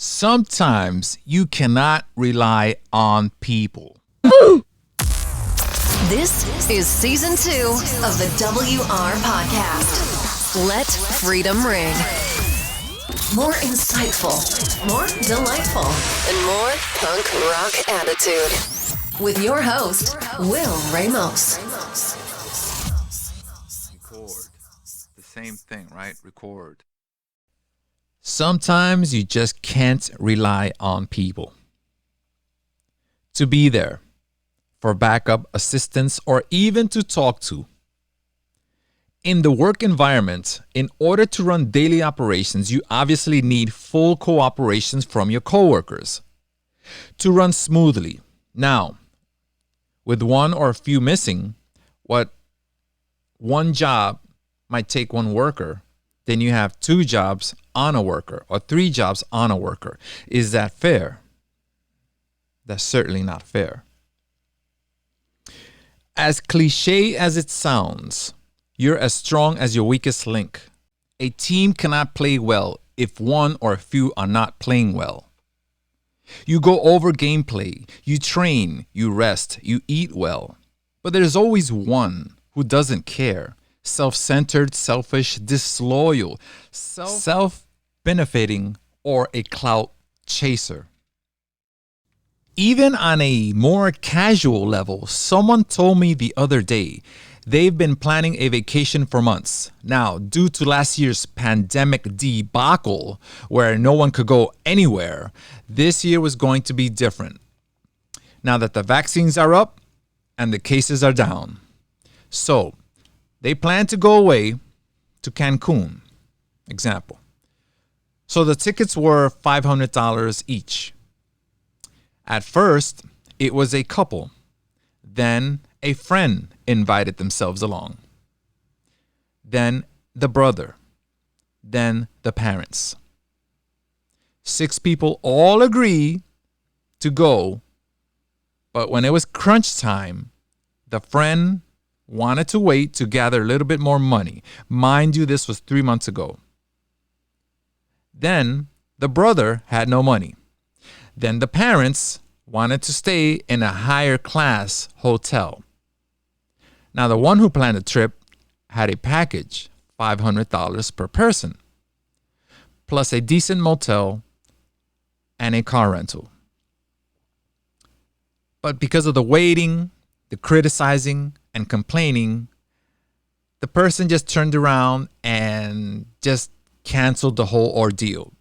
Sometimes you cannot rely on people. This is season 2 of the W.R. Podcast. Let freedom ring. More insightful, more delightful, and more punk rock attitude. With your host, Will Ramos. Record. The same thing, right? Record. Sometimes you just can't rely on people to be there for backup assistance or even to talk to. In the work environment, in order to run daily operations, you obviously need full cooperation from your coworkers to run smoothly. Now, with one or a few missing, what one job might take one worker, then you have 2 jobs on a worker or 3 jobs on a worker. Is that fair? That's certainly not fair. As cliche as it sounds, you're as strong as your weakest link. A team cannot play well if one or a few are not playing well. You go over gameplay, you train, you rest, you eat well. But there's always one who doesn't care. Self-centered, selfish, disloyal, self-benefiting, or a clout chaser. Even on a more casual level, someone told me the other day they've been planning a vacation for months. Now, due to last year's pandemic debacle, where no one could go anywhere, this year was going to be different. Now that the vaccines are up and the cases are down. So, they plan to go away to Cancun, example. So the tickets were $500 each. At first, it was a couple. Then a friend invited themselves along. Then the brother. Then the parents. 6 people all agree to go. But when it was crunch time, the friend wanted to wait to gather a little bit more money. Mind you, this was 3 months ago. Then the brother had no money. Then the parents wanted to stay in a higher class hotel. Now the one who planned the trip had a package, $500 per person, plus a decent motel and a car rental. But because of the waiting, the criticizing, and complaining, the person just turned around and just canceled the whole ordeal.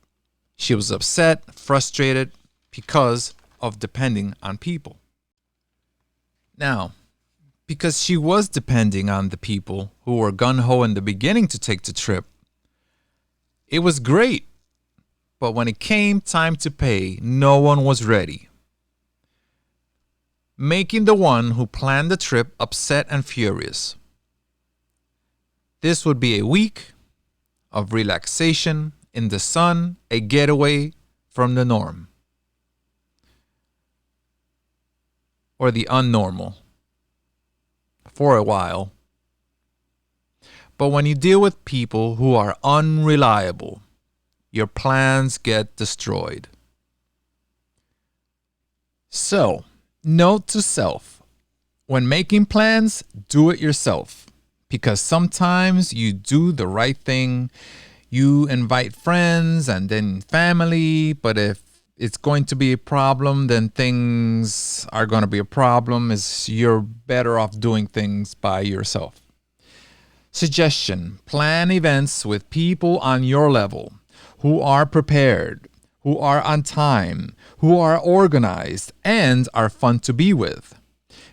She was upset, frustrated because of depending on people. Now, because she was depending on the people who were gung-ho in the beginning to take the trip, it was great. But when it came time to pay, no one was ready, making the one who planned the trip upset and furious. This would be a week of relaxation in the sun, a getaway from the norm or the unnormal for a while. But when you deal with people who are unreliable, your plans get destroyed. So, note to self, when making plans, do it yourself. Because sometimes you do the right thing, you invite friends and then family, but if it's going to be a problem, then things are going to be a problem. You're better off doing things by yourself. Suggestion, plan events with people on your level who are prepared, who are on time, who are organized, and are fun to be with.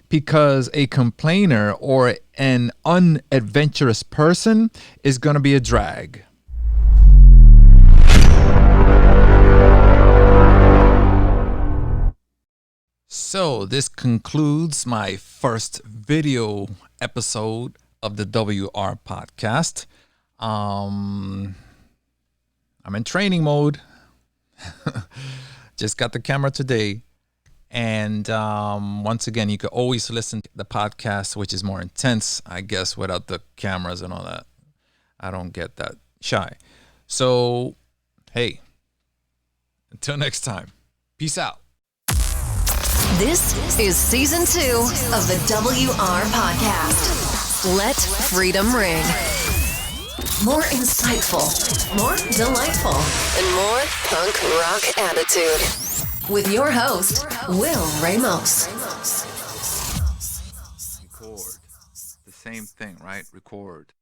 Because a complainer or an unadventurous person is going to be a drag. So this concludes my first video episode of the W.R. Podcast. I'm in training mode. Just got the camera today. And once again, you can always listen to the podcast, which is more intense, I guess, without the cameras and all that. I don't get that shy. So, hey, Until next time, peace out. This is season 2 of the W.R. Podcast. Let freedom ring. More insightful, more delightful, and more punk rock attitude. With your host, Will Ramos. Record. The same thing, right? Record.